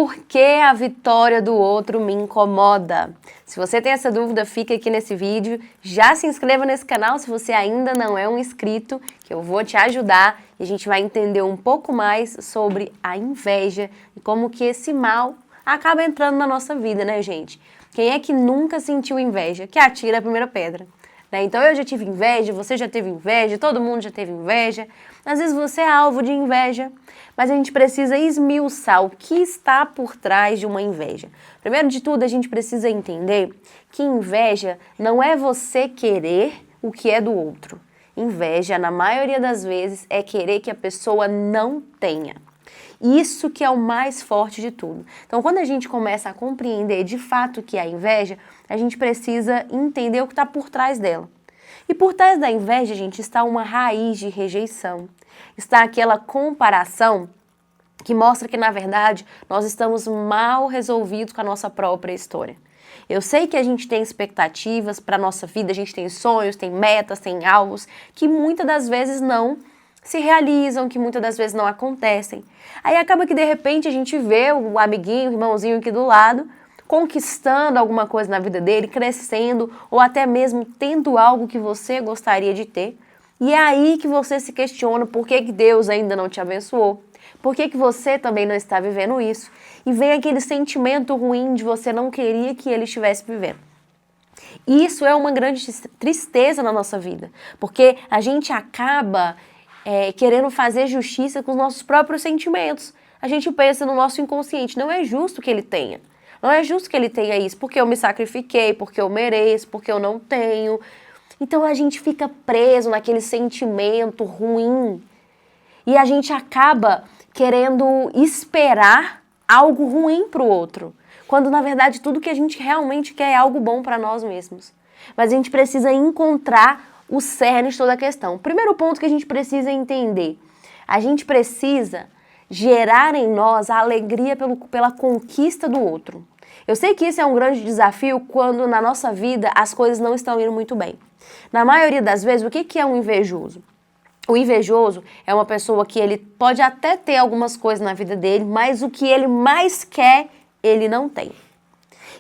Por que a vitória do outro me incomoda? Se você tem essa dúvida, fica aqui nesse vídeo. Já se inscreva nesse canal se você ainda não é um inscrito, que eu vou te ajudar e a gente vai entender um pouco mais sobre a inveja e como que esse mal acaba entrando na nossa vida, né, gente? Quem é que nunca sentiu inveja? Que atira a primeira pedra. Então eu já tive inveja, você já teve inveja, todo mundo já teve inveja. Às vezes você é alvo de inveja, mas a gente precisa esmiuçar o que está por trás de uma inveja. Primeiro de tudo, a gente precisa entender que inveja não é você querer o que é do outro. Inveja, na maioria das vezes, é querer que a pessoa não tenha. Isso que é o mais forte de tudo. Então, quando a gente começa a compreender de fato o que é a inveja, a gente precisa entender o que está por trás dela. E por trás da inveja, gente, está uma raiz de rejeição. Está aquela comparação que mostra que, na verdade, nós estamos mal resolvidos com a nossa própria história. Eu sei que a gente tem expectativas para a nossa vida, a gente tem sonhos, tem metas, tem alvos, que muitas das vezes não se realizam, que muitas das vezes não acontecem. Aí acaba que de repente a gente vê o amiguinho, o irmãozinho aqui do lado, conquistando alguma coisa na vida dele, crescendo, ou até mesmo tendo algo que você gostaria de ter. E é aí que você se questiona por que Deus ainda não te abençoou, por que você também não está vivendo isso. E vem aquele sentimento ruim de você não querer que ele estivesse vivendo. Isso é uma grande tristeza na nossa vida, porque a gente acaba querendo fazer justiça com os nossos próprios sentimentos. A gente pensa no nosso inconsciente, não é justo que ele tenha. Não é justo que ele tenha isso, porque eu me sacrifiquei, porque eu mereço, porque eu não tenho. Então a gente fica preso naquele sentimento ruim e a gente acaba querendo esperar algo ruim para o outro, quando na verdade tudo que a gente realmente quer é algo bom para nós mesmos. Mas a gente precisa encontrar o cerne de toda a questão. Primeiro ponto que a gente precisa entender, a gente precisa gerar em nós a alegria pela conquista do outro. Eu sei que isso é um grande desafio quando na nossa vida as coisas não estão indo muito bem. Na maioria das vezes, o que é um invejoso? O invejoso é uma pessoa que ele pode até ter algumas coisas na vida dele, mas o que ele mais quer, ele não tem.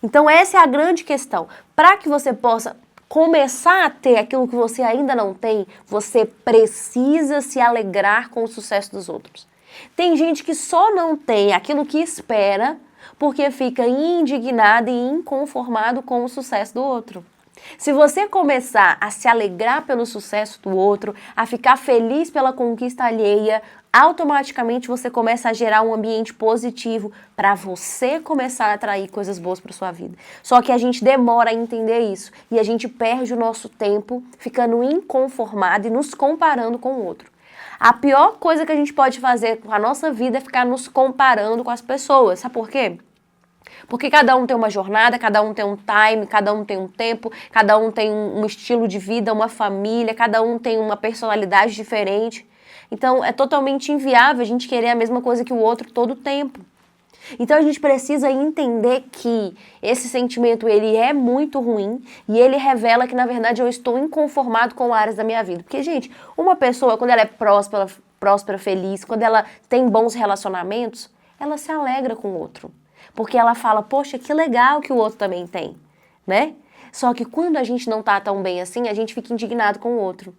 Então essa é a grande questão. Para que você possa começar a ter aquilo que você ainda não tem, você precisa se alegrar com o sucesso dos outros. Tem gente que só não tem aquilo que espera porque fica indignado e inconformado com o sucesso do outro. Se você começar a se alegrar pelo sucesso do outro, a ficar feliz pela conquista alheia, automaticamente você começa a gerar um ambiente positivo para você começar a atrair coisas boas para sua vida. Só que a gente demora a entender isso e a gente perde o nosso tempo ficando inconformado e nos comparando com o outro. A pior coisa que a gente pode fazer com a nossa vida é ficar nos comparando com as pessoas. Sabe por quê? Porque cada um tem uma jornada, cada um tem um time, cada um tem um tempo, cada um tem um estilo de vida, uma família, cada um tem uma personalidade diferente. Então é totalmente inviável a gente querer a mesma coisa que o outro todo o tempo. Então a gente precisa entender que esse sentimento ele é muito ruim e ele revela que na verdade eu estou inconformado com áreas da minha vida. Porque, gente, uma pessoa quando ela é próspera, feliz, quando ela tem bons relacionamentos, ela se alegra com o outro. Porque ela fala, poxa, que legal que o outro também tem, né? Só que quando a gente não tá tão bem assim, a gente fica indignado com o outro.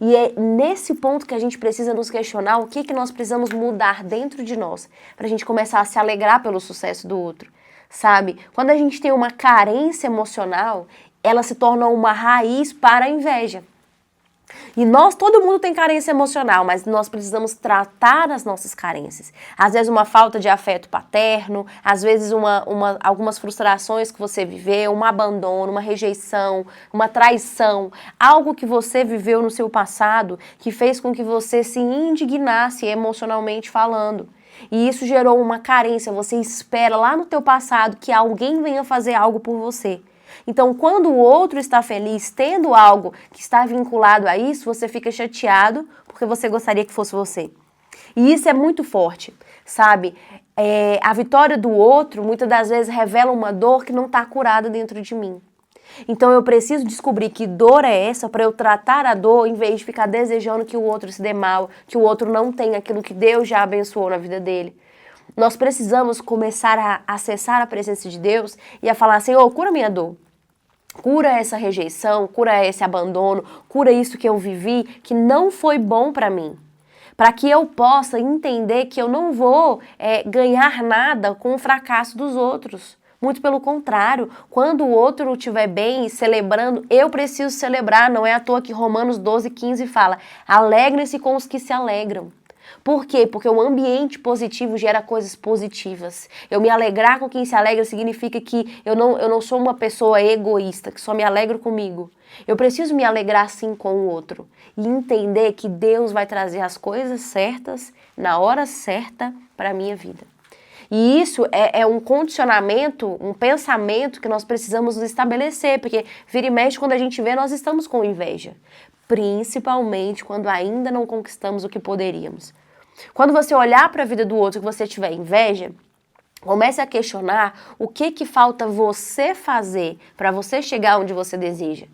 E é nesse ponto que a gente precisa nos questionar o que nós precisamos mudar dentro de nós, pra gente começar a se alegrar pelo sucesso do outro, sabe? Quando a gente tem uma carência emocional, ela se torna uma raiz para a inveja. E todo mundo tem carência emocional, mas nós precisamos tratar as nossas carências. Às vezes uma falta de afeto paterno, às vezes algumas frustrações que você viveu, um abandono, uma rejeição, uma traição, algo que você viveu no seu passado que fez com que você se indignasse emocionalmente falando. E isso gerou uma carência, você espera lá no teu passado que alguém venha fazer algo por você. Então, quando o outro está feliz, tendo algo que está vinculado a isso, você fica chateado porque você gostaria que fosse você. E isso é muito forte, sabe? A vitória do outro, muitas das vezes, revela uma dor que não está curada dentro de mim. Então, eu preciso descobrir que dor é essa para eu tratar a dor, em vez de ficar desejando que o outro se dê mal, que o outro não tenha aquilo que Deus já abençoou na vida dele. Nós precisamos começar a acessar a presença de Deus e a falar, Senhor, cura minha dor. Cura essa rejeição, cura esse abandono, cura isso que eu vivi, que não foi bom para mim. Para que eu possa entender que eu não vou ganhar nada com o fracasso dos outros. Muito pelo contrário, quando o outro estiver bem e celebrando, eu preciso celebrar. Não é à toa que Romanos 12:15 fala, alegrem-se com os que se alegram. Por quê? Porque o ambiente positivo gera coisas positivas. Eu me alegrar com quem se alegra significa que eu não sou uma pessoa egoísta, que só me alegro comigo. Eu preciso me alegrar sim com o outro e entender que Deus vai trazer as coisas certas, na hora certa, para a minha vida. E isso é um condicionamento, um pensamento que nós precisamos estabelecer, porque vira e mexe quando a gente vê, nós estamos com inveja. Principalmente quando ainda não conquistamos o que poderíamos. Quando você olhar para a vida do outro e que você tiver inveja, comece a questionar o que falta você fazer para você chegar onde você deseja.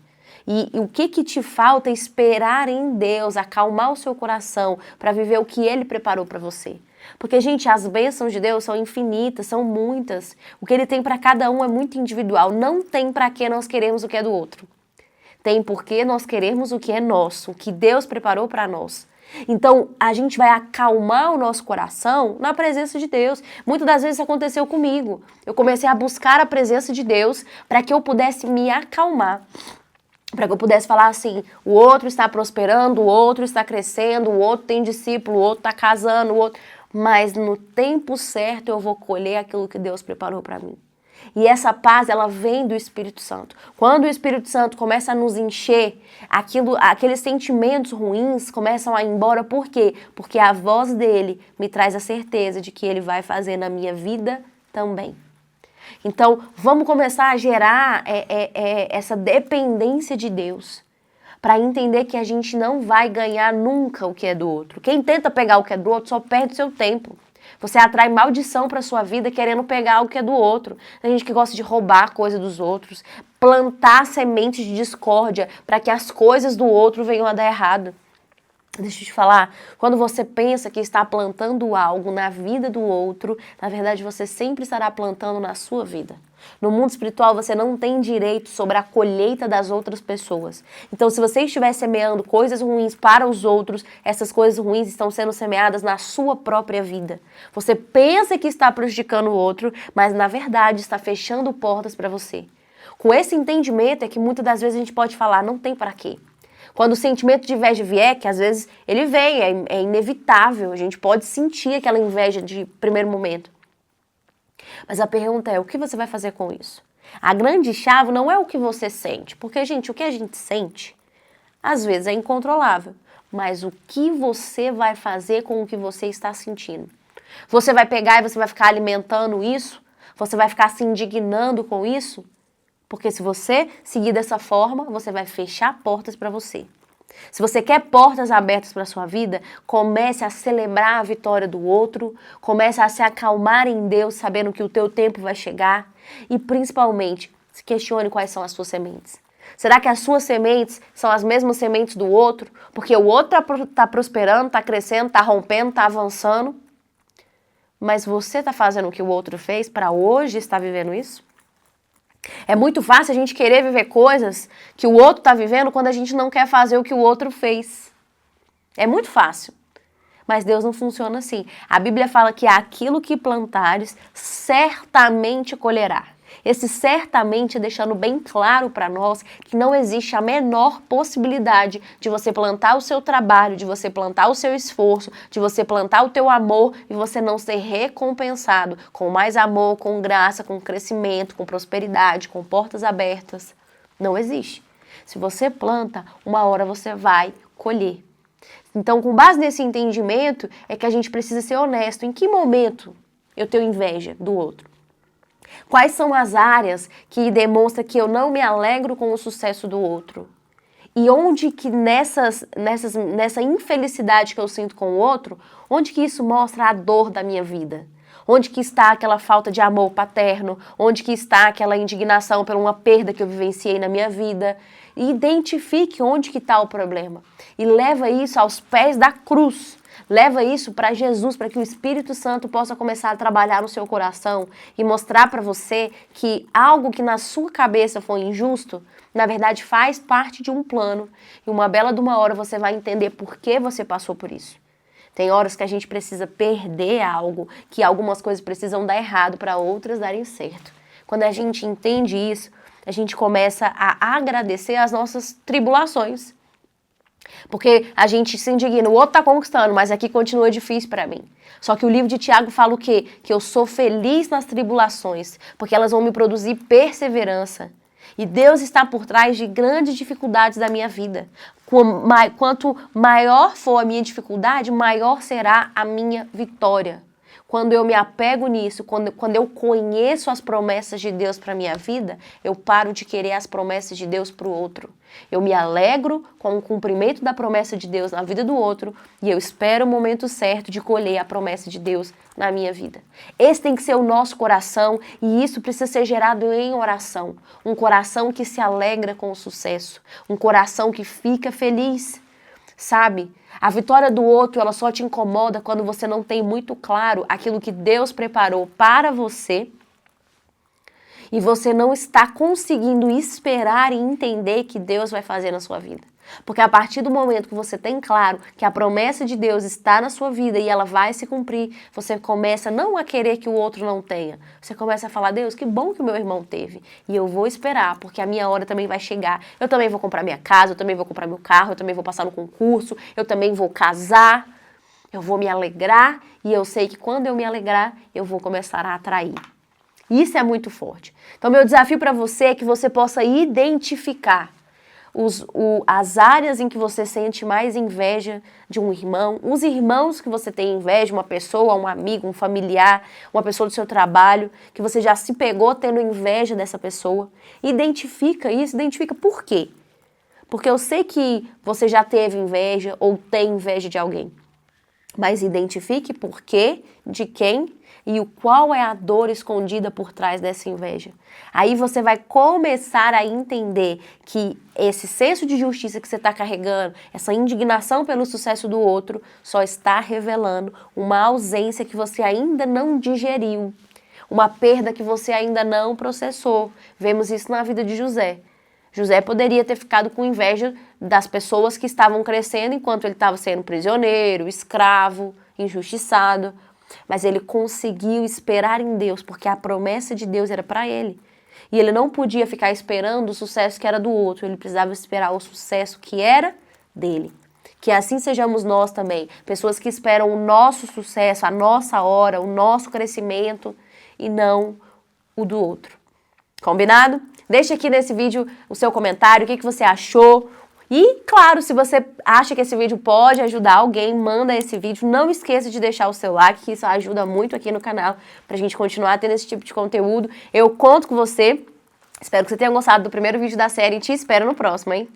E o que te falta esperar em Deus, acalmar o seu coração para viver o que Ele preparou para você. Porque, gente, as bênçãos de Deus são infinitas, são muitas. O que Ele tem para cada um é muito individual. Não tem para que nós queremos o que é do outro. Tem porque nós queremos o que é nosso, o que Deus preparou para nós. Então, a gente vai acalmar o nosso coração na presença de Deus. Muitas das vezes isso aconteceu comigo. Eu comecei a buscar a presença de Deus para que eu pudesse me acalmar. Para que eu pudesse falar assim, o outro está prosperando, o outro está crescendo, o outro tem discípulo, o outro está casando, o outro... Mas no tempo certo eu vou colher aquilo que Deus preparou para mim. E essa paz, ela vem do Espírito Santo. Quando o Espírito Santo começa a nos encher, aqueles sentimentos ruins começam a ir embora. Por quê? Porque a voz dele me traz a certeza de que ele vai fazer na minha vida também. Então, vamos começar a gerar essa dependência de Deus, para entender que a gente não vai ganhar nunca o que é do outro. Quem tenta pegar o que é do outro só perde seu tempo. Você atrai maldição para sua vida querendo pegar o que é do outro. Tem gente que gosta de roubar coisa dos outros, plantar sementes de discórdia para que as coisas do outro venham a dar errado. Deixa eu te falar, quando você pensa que está plantando algo na vida do outro, na verdade você sempre estará plantando na sua vida. No mundo espiritual você não tem direito sobre a colheita das outras pessoas. Então se você estiver semeando coisas ruins para os outros, essas coisas ruins estão sendo semeadas na sua própria vida. Você pensa que está prejudicando o outro, mas na verdade está fechando portas para você. Com esse entendimento é que muitas das vezes a gente pode falar, não tem para quê. Quando o sentimento de inveja vier, que às vezes ele vem, é inevitável, a gente pode sentir aquela inveja de primeiro momento. Mas a pergunta é, o que você vai fazer com isso? A grande chave não é o que você sente, porque, gente, o que a gente sente, às vezes é incontrolável, mas o que você vai fazer com o que você está sentindo? Você vai pegar e você vai ficar alimentando isso? Você vai ficar se indignando com isso? Porque se você seguir dessa forma, você vai fechar portas para você. Se você quer portas abertas para a sua vida, comece a celebrar a vitória do outro, comece a se acalmar em Deus, sabendo que o teu tempo vai chegar e, principalmente, se questione quais são as suas sementes. Será que as suas sementes são as mesmas sementes do outro? Porque o outro está prosperando, está crescendo, está rompendo, está avançando, mas você está fazendo o que o outro fez para hoje estar vivendo isso? É muito fácil a gente querer viver coisas que o outro está vivendo quando a gente não quer fazer o que o outro fez. É muito fácil. Mas Deus não funciona assim. A Bíblia fala que aquilo que plantares, certamente colherá. Esse certamente é deixando bem claro para nós que não existe a menor possibilidade de você plantar o seu trabalho, de você plantar o seu esforço, de você plantar o teu amor e você não ser recompensado com mais amor, com graça, com crescimento, com prosperidade, com portas abertas. Não existe. Se você planta, uma hora você vai colher. Então, com base nesse entendimento, é que a gente precisa ser honesto. Em que momento eu tenho inveja do outro? Quais são as áreas que demonstram que eu não me alegro com o sucesso do outro? E onde que nessa infelicidade que eu sinto com o outro, onde que isso mostra a dor da minha vida? Onde que está aquela falta de amor paterno? Onde que está aquela indignação por uma perda que eu vivenciei na minha vida? Identifique onde que está o problema e leva isso aos pés da cruz. Leva isso para Jesus, para que o Espírito Santo possa começar a trabalhar no seu coração e mostrar para você que algo que na sua cabeça foi injusto, na verdade faz parte de um plano. E uma bela de uma hora você vai entender por que você passou por isso. Tem horas que a gente precisa perder algo, que algumas coisas precisam dar errado para outras darem certo. Quando a gente entende isso, a gente começa a agradecer as nossas tribulações. Porque a gente se indigna, o outro tá conquistando, mas aqui continua difícil para mim. Só que o livro de Tiago fala o quê? Que eu sou feliz nas tribulações, porque elas vão me produzir perseverança. E Deus está por trás de grandes dificuldades da minha vida. Quanto maior for a minha dificuldade, maior será a minha vitória. Quando eu me apego nisso, quando eu conheço as promessas de Deus para a minha vida, eu paro de querer as promessas de Deus para o outro. Eu me alegro com o cumprimento da promessa de Deus na vida do outro e eu espero o momento certo de colher a promessa de Deus na minha vida. Esse tem que ser o nosso coração e isso precisa ser gerado em oração. Um coração que se alegra com o sucesso, um coração que fica feliz. Sabe? A vitória do outro, ela só te incomoda quando você não tem muito claro aquilo que Deus preparou para você e você não está conseguindo esperar e entender que Deus vai fazer na sua vida. Porque a partir do momento que você tem claro que a promessa de Deus está na sua vida e ela vai se cumprir, você começa não a querer que o outro não tenha. Você começa a falar, Deus, que bom que o meu irmão teve. E eu vou esperar, porque a minha hora também vai chegar. Eu também vou comprar minha casa, eu também vou comprar meu carro, eu também vou passar no concurso, eu também vou casar, eu vou me alegrar e eu sei que quando eu me alegrar, eu vou começar a atrair. Isso é muito forte. Então, meu desafio para você é que você possa identificar as áreas em que você sente mais inveja de um irmão, os irmãos que você tem inveja, uma pessoa, um amigo, um familiar, uma pessoa do seu trabalho, que você já se pegou tendo inveja dessa pessoa. Identifica isso, identifica por quê. Porque eu sei que você já teve inveja ou tem inveja de alguém. Mas identifique por quê, de quem e o qual é a dor escondida por trás dessa inveja. Aí você vai começar a entender que esse senso de justiça que você está carregando, essa indignação pelo sucesso do outro, só está revelando uma ausência que você ainda não digeriu, uma perda que você ainda não processou. Vemos isso na vida de José. José poderia ter ficado com inveja das pessoas que estavam crescendo enquanto ele estava sendo prisioneiro, escravo, injustiçado. Mas ele conseguiu esperar em Deus, porque a promessa de Deus era para ele. E ele não podia ficar esperando o sucesso que era do outro, ele precisava esperar o sucesso que era dele. Que assim sejamos nós também, pessoas que esperam o nosso sucesso, a nossa hora, o nosso crescimento e não o do outro. Combinado? Deixa aqui nesse vídeo o seu comentário, o que você achou. E, claro, se você acha que esse vídeo pode ajudar alguém, manda esse vídeo. Não esqueça de deixar o seu like, que isso ajuda muito aqui no canal pra gente continuar tendo esse tipo de conteúdo. Eu conto com você. Espero que você tenha gostado do primeiro vídeo da série e te espero no próximo, hein?